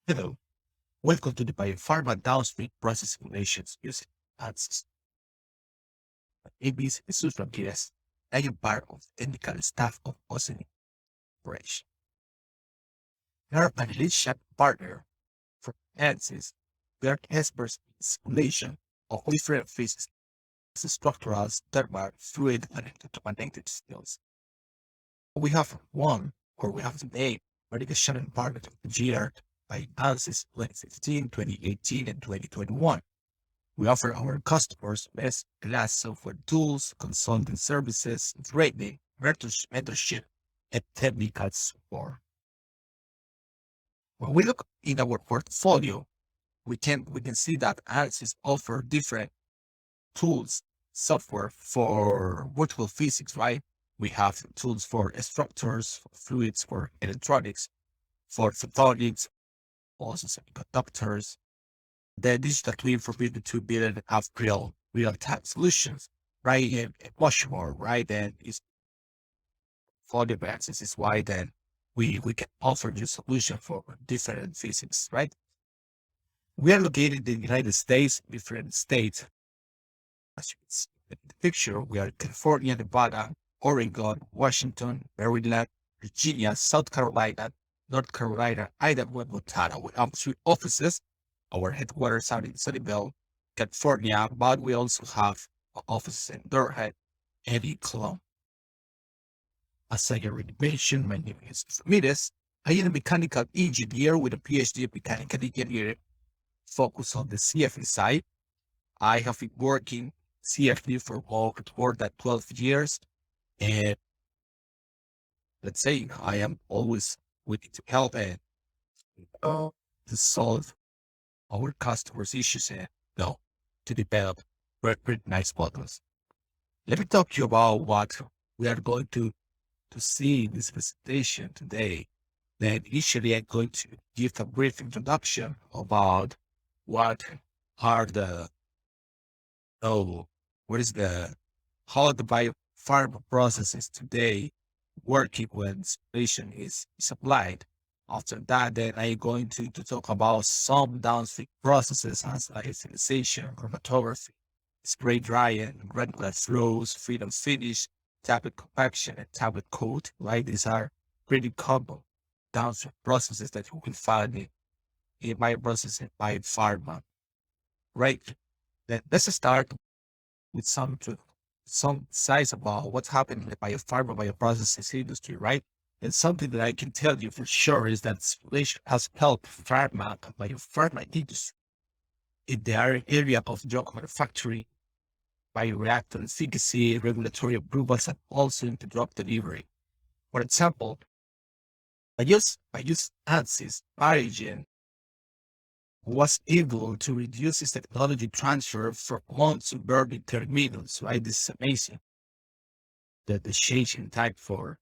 Hello, welcome to the BioPharma Downstream process simulations using Ansys. My name is Jesus Ramirez. I am part of the technical staff of Ozen Engineering. We are an leadership partner for Ansys. We are experts in simulation of different physics, structural, thermal, fluid, and electromagnetic fields. We have the name Medication and Partner of the Year by Ansys 2016, 2018, and 2021. We offer our customers best-class software tools, consulting services, training, mentorship, and technical support. When we look in our portfolio, we can see that Ansys offer different tools, software for multiple physics, right? We have tools for structures, for fluids, for electronics, for photonics, also semiconductors. The digital twin for people to build and have real-time solutions, right? And much more, right? And it's for the advances is why then we can offer you solution for different physics, right? We are located in the United States, different states. As you can see in the picture, we are California, Nevada, Oregon, Washington, Maryland, Virginia, South Carolina, North Carolina, Idaho, and Montana. We have 3 offices. Our headquarters are in Sunnyvale, California, but we also have offices in Durham and in Cologne. As I already mentioned, my name is Ramirez. I am a mechanical engineer with a PhD in mechanical engineering, focused on the CFD side. I have been working CFD for more than 12 years, and let's say I am always willing to help and to solve our customers' issues and to develop very nice models. Let me talk to you about what we are going to see in this presentation today. Then initially I'm going to give a brief introduction about what are the oh what is the how the biopharma processes today working when simulation is applied. After that, then I'm going to talk about some downstream processes as lyophilization, chromatography, spray drying, granular flows, freedom finish, tablet compaction, and tablet coat, right? These are pretty common downstream processes that you will find in bioprocessing biopharma, right? Then let's start with some size about what's happening in the biopharma bioprocessing industry, right? And something that I can tell you for sure is that simulation has helped pharma and biopharma industry in the area of drug manufacturing, bioreactor efficacy, regulatory approvals, and also into drug delivery. For example, by use Ansys, Biogen was able to reduce its technology transfer from months to very 30 minutes, right? This is amazing. The change in time for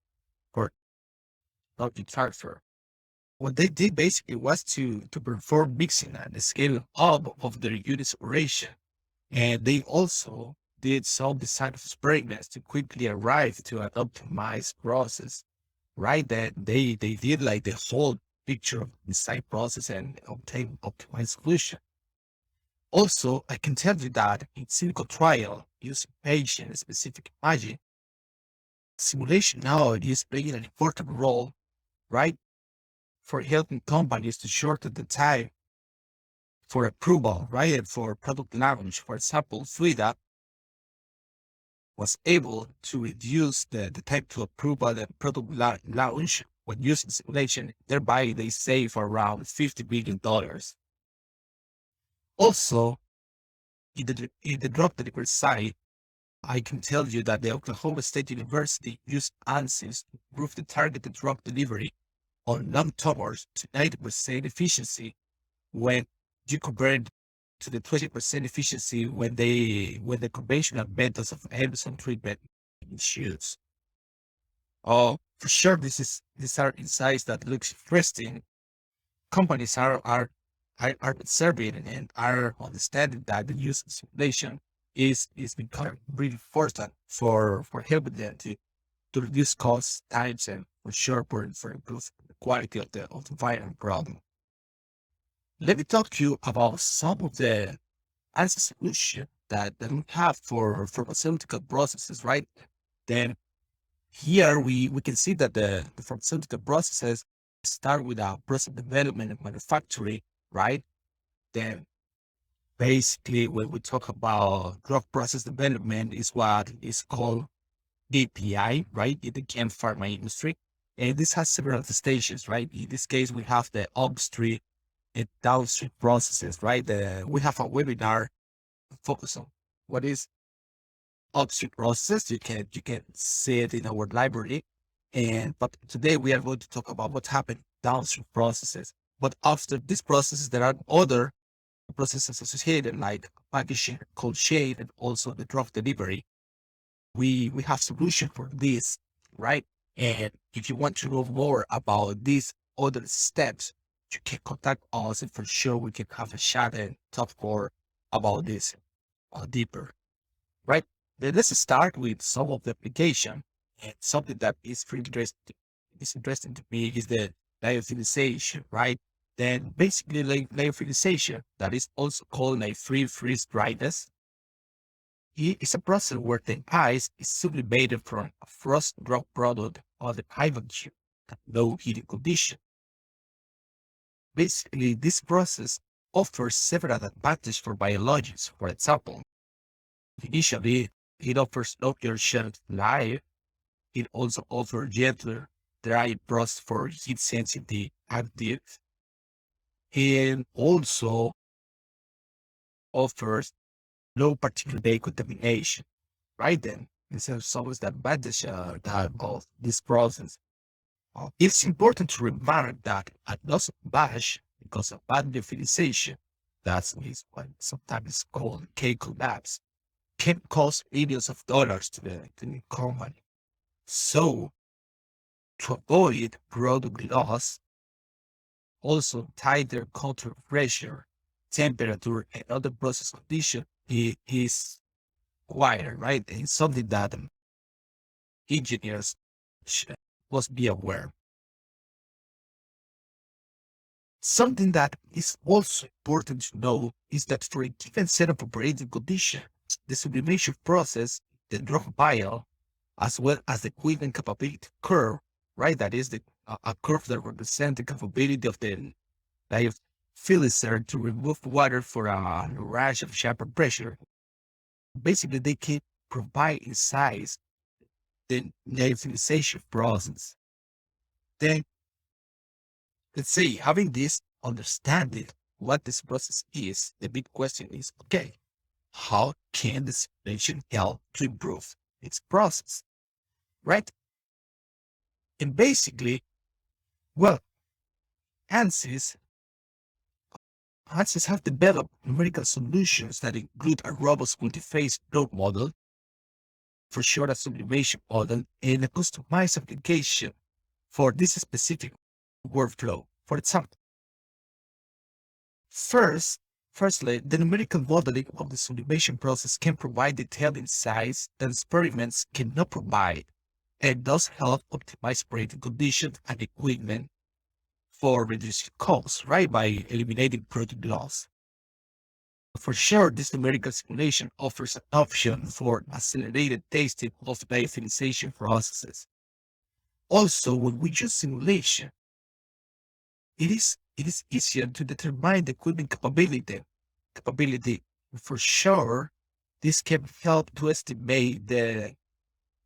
technology transfer. What they did basically was to perform mixing and scaling up of their unit's operation. And they also did some design of experiments to quickly arrive to an optimized process, right? That they did like the whole picture of the design process and obtain optimized solution. Also, I can tell you that in clinical trial using patient-specific imaging, simulation now is playing an important role, right? For helping companies to shorten the time for approval, right? And for product launch. For example, Fluida was able to reduce the time to approval and product launch when using simulation. Thereby, they save around $50 billion. Also, in the drug delivery side, I can tell you that the Oklahoma State University used Ansys to improve the targeted drug delivery on lung tumors to 90% efficiency when you compare it to the 20% efficiency when the conventional methods of Anderson treatment is used. Oh, for sure, these are insights that looks interesting. Companies are observing and are understanding that the use of simulation is becoming really important for helping them to reduce costs, times, and for sure for improve the quality of the final problem. Let me talk to you about some of the answer solution that we have for pharmaceutical processes, right? Then here we can see that the pharmaceutical processes start with a process development and manufacturing, right? Then basically when we talk about drug process development is what is called API, right? In the chem pharma industry. And this has several stages, right? In this case, we have the upstream and downstream processes, right? We have a webinar focus on what is upstream process. You can see it in our library. But today we are going to talk about what happened downstream processes. But after these processes, there are other processes associated like packaging, cold chain, and also the drug delivery. We have solution for this, right? And if you want to know more about these other steps, you can contact us, and for sure we can have a chat and talk more about this deeper, right? Then let's start with some of the application. And something that is interesting to me is the lyophilization, right? Then basically like lyophilization, that is also called like free freeze dryness. It is a process where the ice is sublimated from a frost drop product or the pivot tube at low heating condition. Basically, this process offers several advantages for biologics. For example, initially, it offers longer shelf life. It also offers gentler, dry process for heat sensitive actives, and also offers low particulate contamination. Right then, this is always the advantage that of this process. It's important to remember that a loss of batch because of bad utilization, that is what sometimes called K collapse, can cost millions of dollars to the company. So, to avoid product loss, also tighter control pressure, temperature, and other process condition is required, right? And it's something that engineers must be aware. Something that is also important to know is that for a given set of operating conditions, the sublimation process, the drug vial, as well as the equipment capability curve, right? That is a curve that represents the capability of the lyophilizer to remove water for a rash of sharper pressure. Basically, they can provide in size the lyophilization process. Then let's say having this understanding what this process is, the big question is, okay, how can the simulation help to improve its process, right? And basically, well, Ansys, Ansys have developed numerical solutions that include a robust multi-phase node model, for sure a sublimation model, and a customized application for this specific workflow. For example, First, firstly, the numerical modeling of the sublimation process can provide detailed insights that experiments cannot provide, and thus help optimize operating conditions and equipment for reducing costs, right, by eliminating product loss. For sure, this numerical simulation offers an option for accelerated testing of lyophilization processes. Also, when we use simulation, it is easier to determine the equipment capability. For sure, this can help to estimate the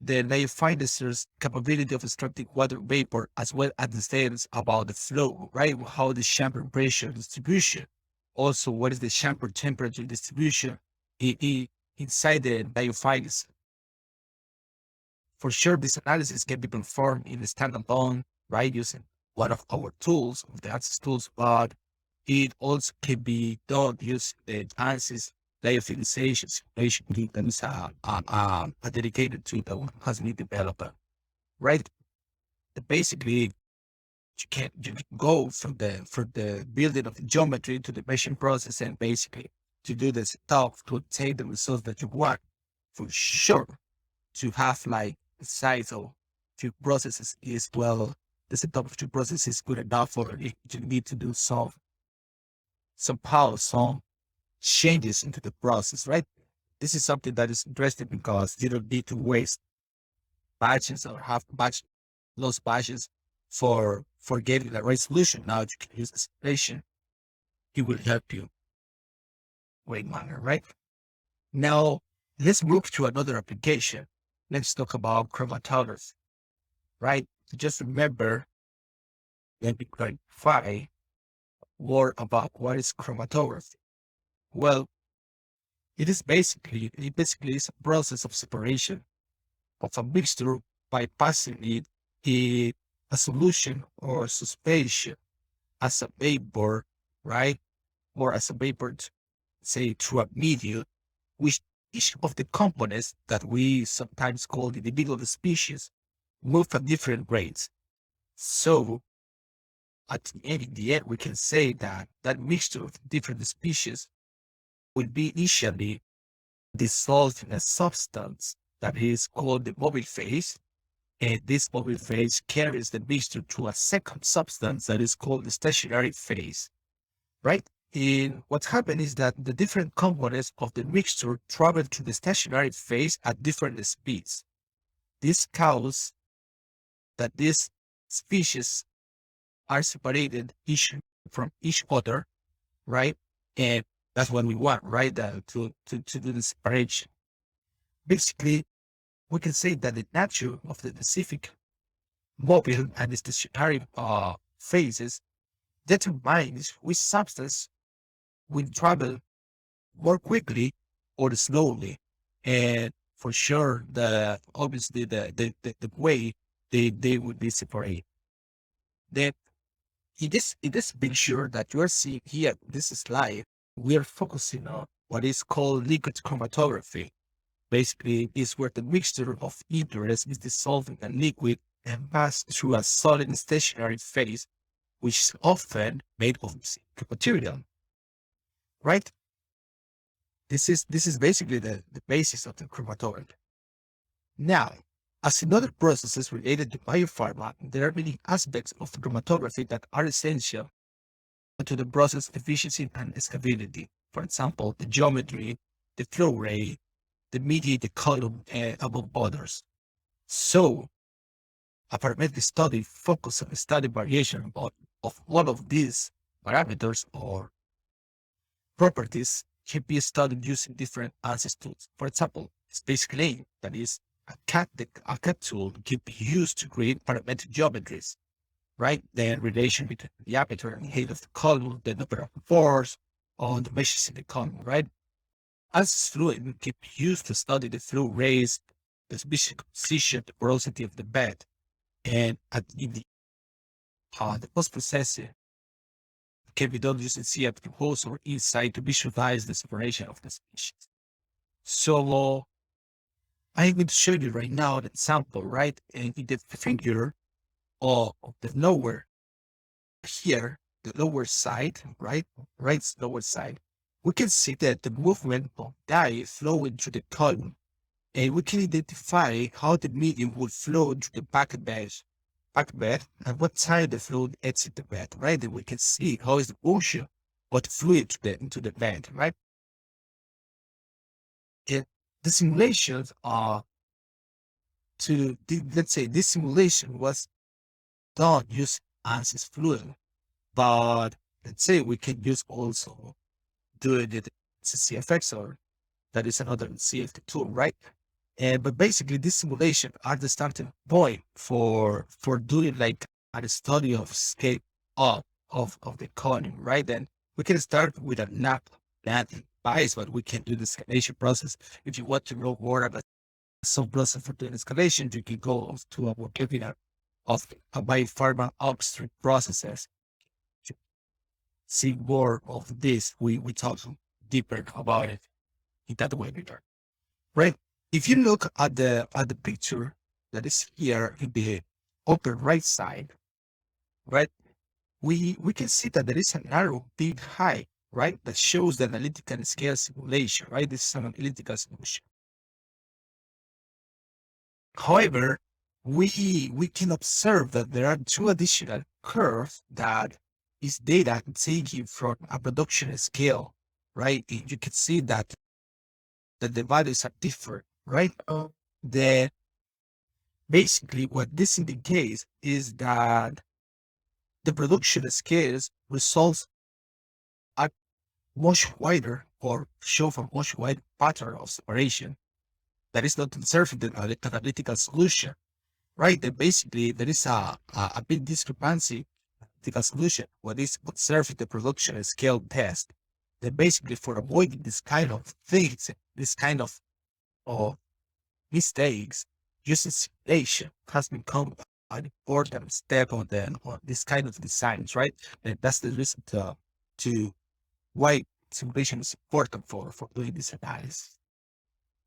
lyophilizer's capability of extracting water vapor, as well as the status about the flow, right? How the chamber pressure distribution. Also, what is the chamber temperature distribution inside the lyophilizer. For sure, this analysis can be performed in a standalone, right, using one of our tools, of the Ansys tools, but it also can be done using the Ansys lyophilization simulation tool that is a dedicated tool that has been developed, right? Basically, you can go from the building of the geometry to the meshing process and basically to do the stuff to obtain the results that you want. For sure, to have like the size of two processes is well, the setup of two processes is good enough for it. You need to do some somehow some changes into the process, right? This is something that is interesting because you don't need to waste batches or have batch lost batches for getting the right solution. Now you can use the simulation. It will help you way manner, right? Now let's move to another application. Let's talk about chromatography, right? Just remember, let me clarify more about what is chromatography. Well, it basically is a process of separation of a mixture by passing it in a solution or suspension as a vapor, right? Or as a vapor, say through a medium, which each of the components that we sometimes call the individual species move at different rates. So in the end, we can say that that mixture of different species will be initially dissolved in a substance that is called the mobile phase. And this mobile phase carries the mixture to a second substance that is called the stationary phase, right? And what's happened is that the different components of the mixture travel to the stationary phase at different speeds. This causes that these species are separated each from each other, right? And that's what we want, right? To do the separation. Basically, we can say that the nature of the specific mobile and the stationary phases determines which substance will travel more quickly or slowly. And for sure, obviously the way they would be separated. Then in this picture that you are seeing here, this slide, we are focusing on what is called liquid chromatography. Basically, is where the mixture of interest is dissolved in a liquid and passed through a solid stationary phase, which is often made of zinc material. Right? This is basically the basis of the chromatography. Now, as in other processes related to biopharma, there are many aspects of chromatography that are essential to the process efficiency and scalability. For example, the geometry, the flow rate, the mediated column, among others. So, a parametric study focuses on study variation of one of these parameters or properties can be studied using different Ansys tools. For example, space clean, that is a CAD tool, can be used to create parametric geometries, right? The relation between the diameter and height of the column, the number of pores, or the meshes in the column, right? Ansys fluid can be used to study the flow rates, the species composition, the porosity of the bed, and in the post-processing can be done using CF Compose or Insight to visualize the separation of the species. So I'm going to show you right now an example, right? And in the figure of the lower here, the lower side, right? Right lower side, we can see that the movement of dye flowing through the column, and we can identify how the medium will flow through the back bed, and what side the fluid exits the bed, right? And we can see how is the motion of the fluid into the bed, right? And the simulations are let's say this simulation was done using Ansys fluid, but let's say we can use also doing it as a CFX or that is another CFD tool, right? And but basically, this simulation are the starting point for doing like a study of scale up of the economy, right? Then we can start with a landing bias, but we can do the escalation process. If you want to know more about some process for doing escalation, you can go to our webinar of BioPharma Downstream processes to see more of this. We talk deeper about it in that webinar. Right. If you look at the picture that is here in the upper right side, right, we can see that there is an arrow being high, right, that shows the analytical scale simulation, right? This is an analytical simulation. However, we can observe that there are two additional curves that is data taken from a production scale, right? You can see that the values are different, right? The basically what this indicates is that the production scales results are much wider or show a much wider pattern of separation that is not observed in the analytical solution, right? That basically there is a big discrepancy analytical solution. What is observed in the production scale test. That basically for avoiding this kind of things, this kind of mistakes, using simulation has become an important step on this kind of designs, right? And that's the reason to why simulation is important for doing this analysis.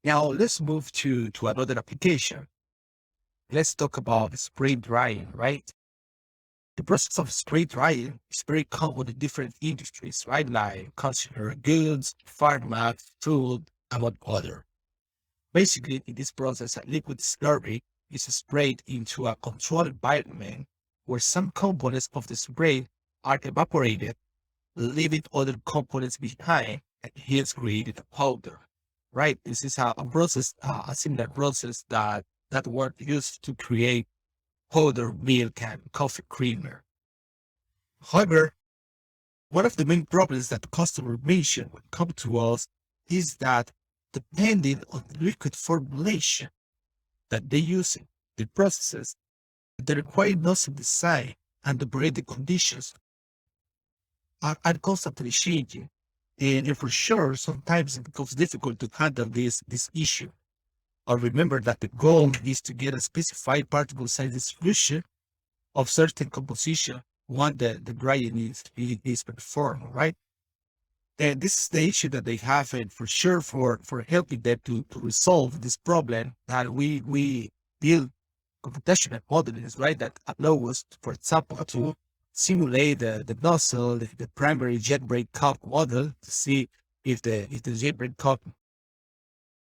Now let's move to another application. Let's talk about spray drying, right? The process of spray drying is very common in different industries, right? Like consumer goods, pharma, food, among other. Basically, in this process, a liquid slurry is sprayed into a controlled environment where some components of the spray are evaporated, leaving other components behind, and hence created a powder. Right? This is a process, a similar process that were used to create powder milk and coffee creamer. However, one of the main problems that customer mention when come to us is that depending on the liquid formulation that they use in the processes, the required nozzle design and the operating conditions are constantly changing. And for sure, sometimes it becomes difficult to handle this issue. Or remember that the goal is to get a specified particle size distribution of certain composition when the drying is performed, right? And this is the issue that they have, and for sure for helping them to resolve this problem that we build computational models, right? That allow us, for example, to simulate the nozzle, the primary jet brake cup model to see if the jet brake cup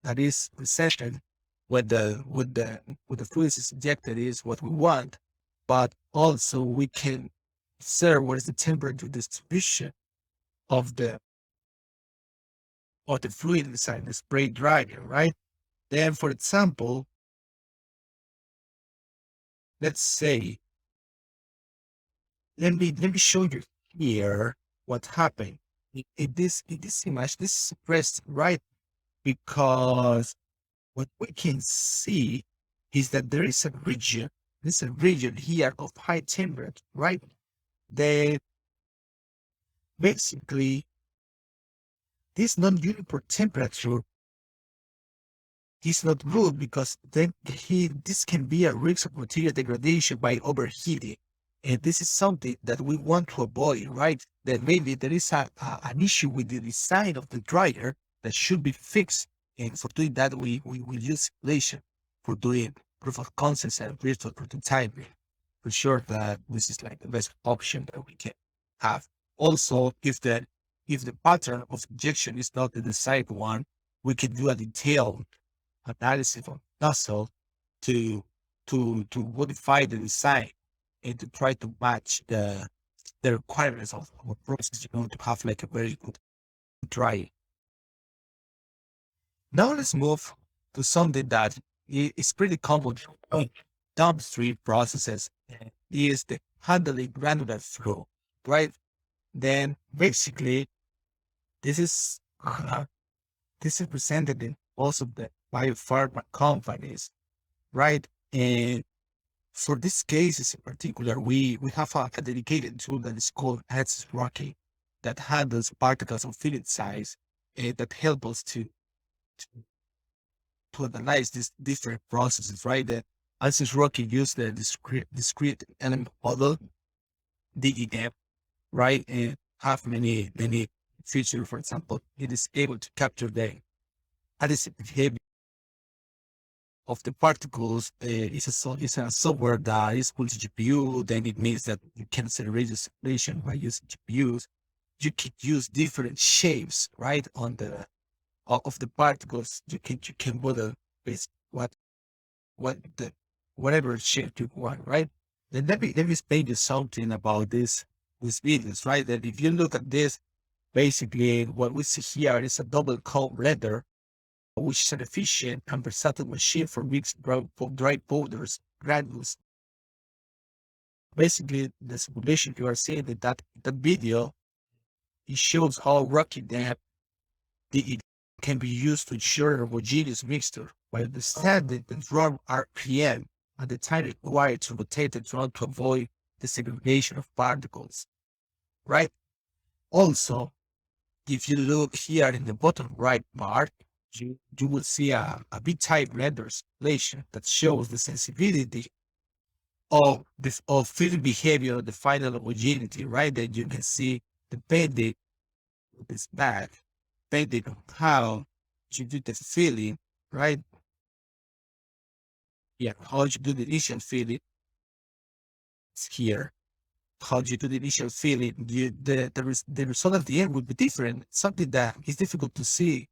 that is presented with the fluids is injected is what we want, but also we can observe what is the temperature distribution of the fluid inside the spray dryer, right? Then, for example, let's say, let me show you here what happened. In this image, this is suppressed, right? Because what we can see is that there's a region here of high temperature, right? Then basically this non-uniform temperature is not good because then this can be a risk of material degradation by overheating. And this is something that we want to avoid, right? That maybe there is an issue with the design of the dryer that should be fixed. And for doing that, we will use simulation for doing proof of concepts and virtual prototyping. For sure that this is like the best option that we can have. Also, if the pattern of injection is not the desired one, we can do a detailed analysis of nozzle to to modify the design and to try to match the requirements of our process, to have like a very good dry. Now let's move to something that is pretty common in downstream processes, is the handling granular flow, right? Then basically this is this is presented in most of the biopharma companies, right? And for these cases in particular, we have a dedicated tool that is called Ansys Rocky that handles particles of finite size, that help us to, to analyze these different processes, right? The Ansys Rocky use the discrete element model, DEM, right? And have many features. For example, it is able to capture the additive behavior of the particles. It's a software that is called GPU. Then it means that you can accelerate the simulation by using GPUs. You can use different shapes, right, on the of the particles. You can model with what the whatever shape you want, right? Then let me explain you something about this. with videos, right? And if you look at this, basically what we see here is a double coat blender, which is an efficient and versatile machine for mixed dry powders, granules. Basically, the simulation you are seeing in that video, it shows how rocky that it can be used to ensure a homogeneous mixture by understanding the drum RPM and the time required to rotate the drum to avoid the segregation of particles, right? Also, if you look here in the bottom right part, you will see a B-type blender simulation that shows the sensibility of this of field behavior, the final homogeneity, right? That you can see depending on this bag, depending on how you do the filling, right? Yeah, how you do the initial filling, it's here. How you do the initial filling, the result at the end will be different. Something that is difficult to see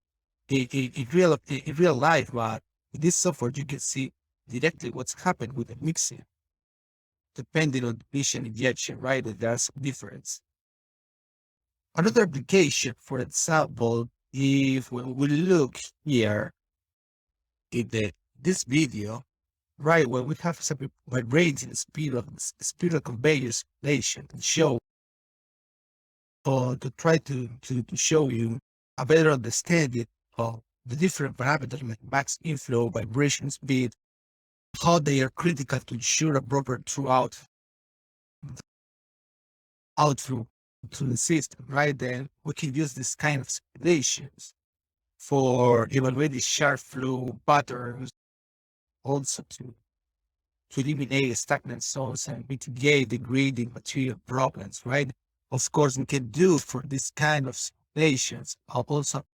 in real life, but in this software you can see directly what's happened with the mixing, depending on the initial injection, right? There's a difference. Another application, for example, if when we look here in this video, right, when we have some vibrating speed of conveyors relation and show, or to try to show you a better understanding of the different parameters like max inflow, vibration speed, how they are critical to ensure a proper throughout outflow to the system, right? Then we can use this kind of simulations for evaluating sharp flow patterns, also to eliminate stagnant zones and mitigate the grading material problems, right? Of course, we can do for this kind of simulations, also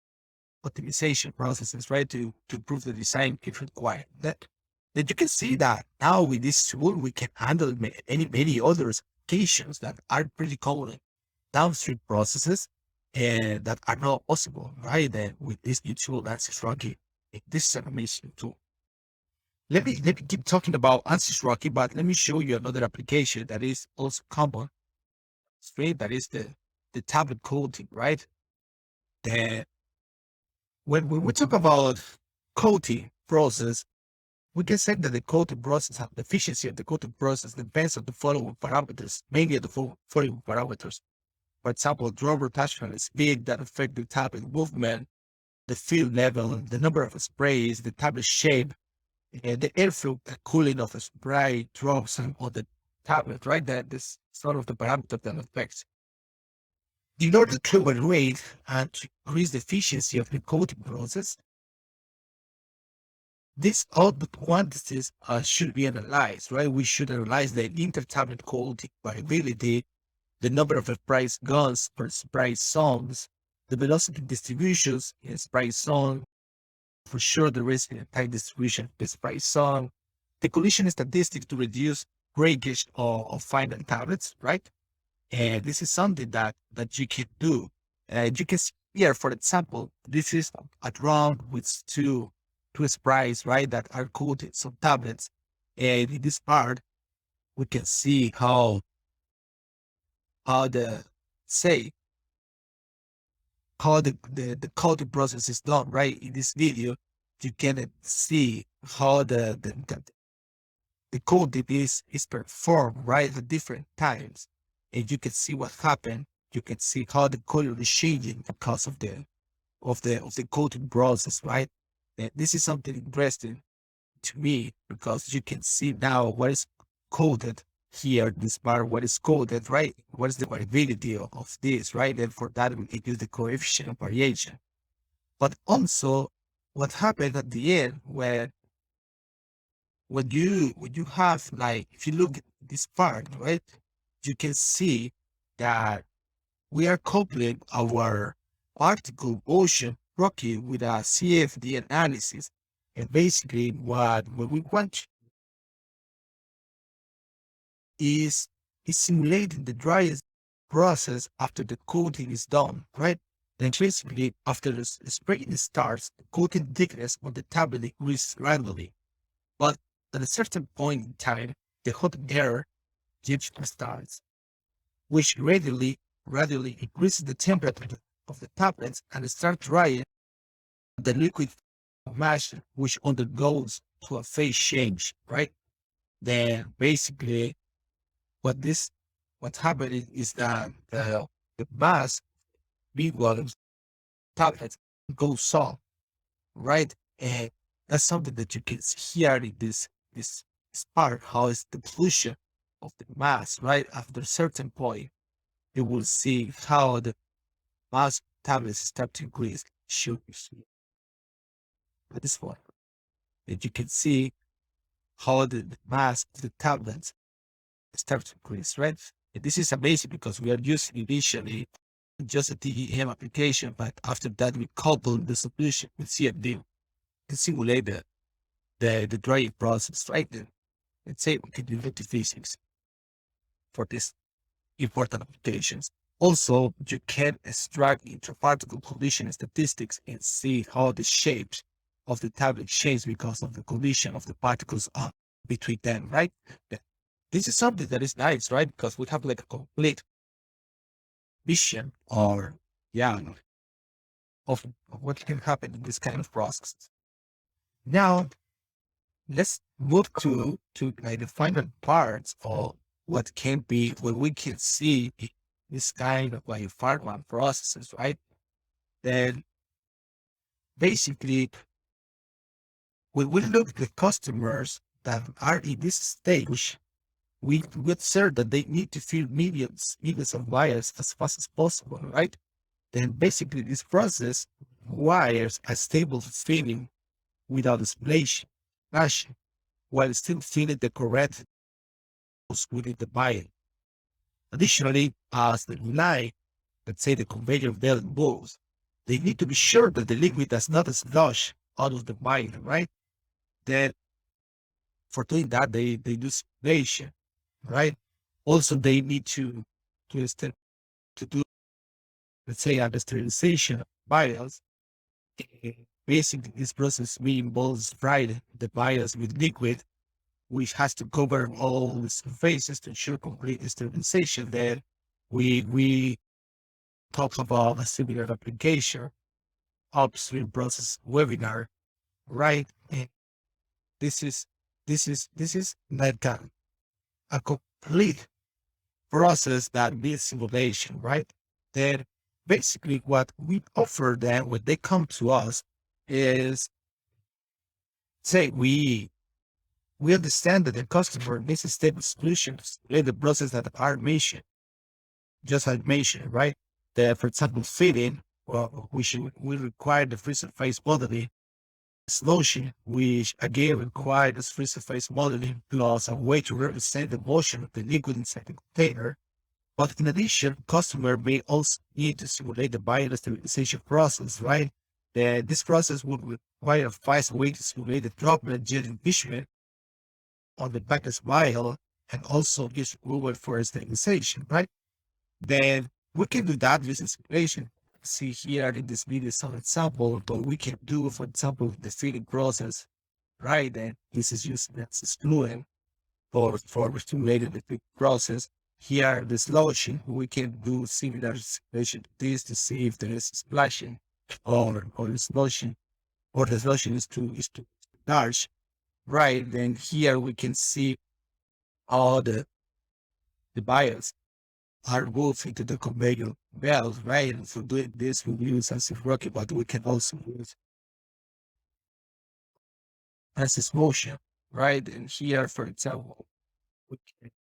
optimization processes, right? To improve the design if required. That you can see that now with this tool, we can handle many other applications that are pretty common in downstream processes and that are not possible, right? Then with this new tool, Ansys Rocky, this is an amazing tool. Let me keep talking about Ansys Rocky, but let me show you another application that is also common, straight, that is the tablet coating, right? The when we talk about coating process, we can say that the coating process, the efficiency of the coating process depends on the following parameters, mainly the following parameters. For example, drum rotational speed that affect the tablet movement, the field level, the number of sprays, the tablet shape, and the airflow, the cooling of the spray drops on the tablet, right? That is sort of the parameter that affects. In order to evaluate and to increase the efficiency of the coating process, these output quantities should be analyzed, right? We should analyze the inter-tablet coating variability, the number of spray guns per spray zones, the velocity distributions in spray zone, for sure there is a tight distribution per spray zone, the collision statistics to reduce breakage of final tablets, right? And this is something that you can do. You can see here, for example, this is a drum with two sprays, right, that are coated some tablets. And in this part, we can see how the say how the coating process is done, right? In this video, you can see how the coating is performed, right, at different times. And you can see what happened. You can see how the color is changing because of the coating process, right? And this is something interesting to me because you can see now what is coded here, this part, what is coded, right? What is the variability of this, right? And for that, we can use the coefficient of variation. But also, what happened at the end when you have, like, if you look at this part, right, you can see that we are coupling our particle motion rocky with a CFD analysis. And basically what we want is simulating the driest process after the coating is done, right? Then basically after the spraying starts, the coating thickness on the tablet increases randomly. But at a certain point in time, the hot air usually starts. which gradually increases the temperature of the tablets and start drying the liquid mass, which undergoes to a phase change, right? Then basically what happened is that the mass big volumes tablets goes soft, right? And that's something that you can see here in this part, how is the pollution of the mass, right? After a certain point, you will see how the mass tablets start to increase. Should you see at this point that you can see how the mass of the tablets start to increase, right? And this is amazing because we are using initially just a TEM application, but after that we couple the solution with CFD to simulate the drying process, right? And let's say we can do physics for this important applications. Also, you can extract intraparticle collision statistics and see how the shapes of the tablet change because of the collision of the particles between them, right? This is something that is nice, right? Because we have like a complete vision or yeah of what can happen in this kind of process. Now let's move to like the final parts of what can be what we can see in this kind of biopharma processes, right? Then basically when we look at the customers that are in this stage, we observe that they need to fill millions of wires as fast as possible, right? Then basically this process requires a stable filling without splashing, while still filling the correct within the vial. Additionally, as the line, let's say the conveyor belt moves, they need to be sure that the liquid does not slosh out of the vial, right? Then for doing that, they do spallation, right? Also, they need to, to do, let's say, the sterilization of vials. Basically, this process involves spraying the vials with liquid, which has to cover all the surfaces to ensure complete sterilization. Then we talk about a similar application, upstream process webinar, right? And this is this is like a complete process that needs simulation, right? Then basically what we offer them when they come to us is say we understand that the customer needs a stable solutions in the process that are mentioned, just as mentioned, right? That for example, fitting, well, we require the freezer phase modeling sloshing, which again requires freezer phase modeling plus a way to represent the motion of the liquid inside the container. But in addition, customer may also need to simulate the biosterilization process, right? This process would require a fast way to simulate the droplet jet impeachment on the package vial and also use Google for sterilization, right? Then we can do that using simulation. See here in this video some example, but we can do, for example, the feeding process, right? And this is using Ansys fluent for simulating the feeding process. Here, the sloshing, we can do similar simulation to this to see if there is splashing or the sloshing, or the sloshing is too large, right? Then here we can see all the bias are moved into the conveyor belt, right? And for doing this, we use Ansys rocket, but we can also use Ansys motion, right? And here, for example, we can,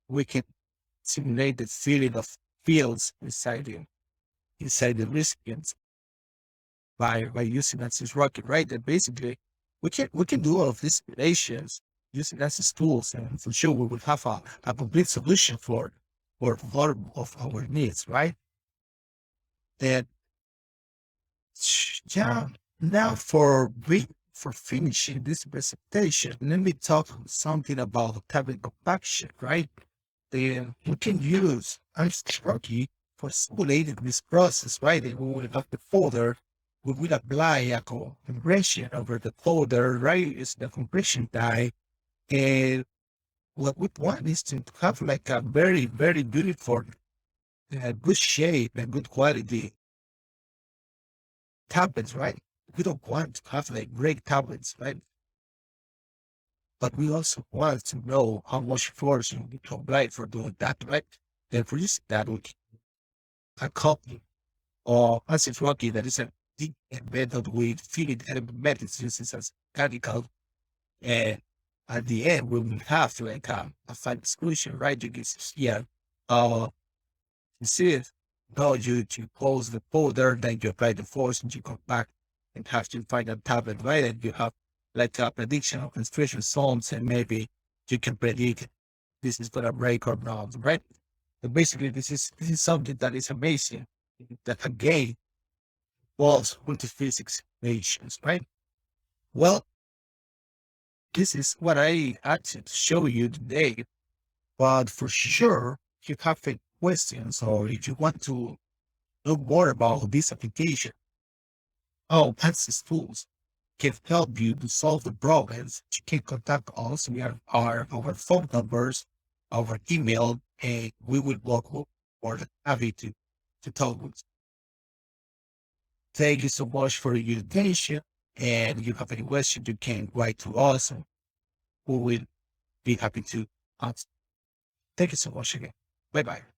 we can simulate the filling of fields inside the recipients by using Ansys rocket, right? And basically, we can do all of these simulations using Ansys tools, and for sure we will have a complete solution for all of our needs, right? Then yeah, now for finishing this presentation, let me talk something about tablet compaction, right? Then we can use Ansys for simulating this process, right? And we will have the folder. We will apply a compression over the folder, right? It's the compression die, and what we want is to have like a very, very beautiful, good shape and good quality tablets, right? We don't want to have like great tablets, right? But we also want to know how much force you need to apply for doing that, right? Then for using that, we can a company or Ansys Rocky that is a deep embedded with feeding element methods uses as chemical. And at the end, we will have to like a final solution, right? You can see, you see it. No, you close the folder, then you apply the force, and you come back and have to find a tablet, right? And you have like a prediction of concentration zones, and maybe you can predict this is gonna break or not, right? But basically, this is something that is amazing. That again was multi-physics equations, right? Well, this is what I had to show you today. But for sure, if you have any questions or if you want to know more about this application, oh, Ansys tools can help you to solve the problems. You can contact us. We have our phone numbers, our email, and we will work more than happy to talk with you. Thank you so much for your attention. And if you have any questions, you can write to us and we will be happy to answer. Thank you so much again. Bye bye.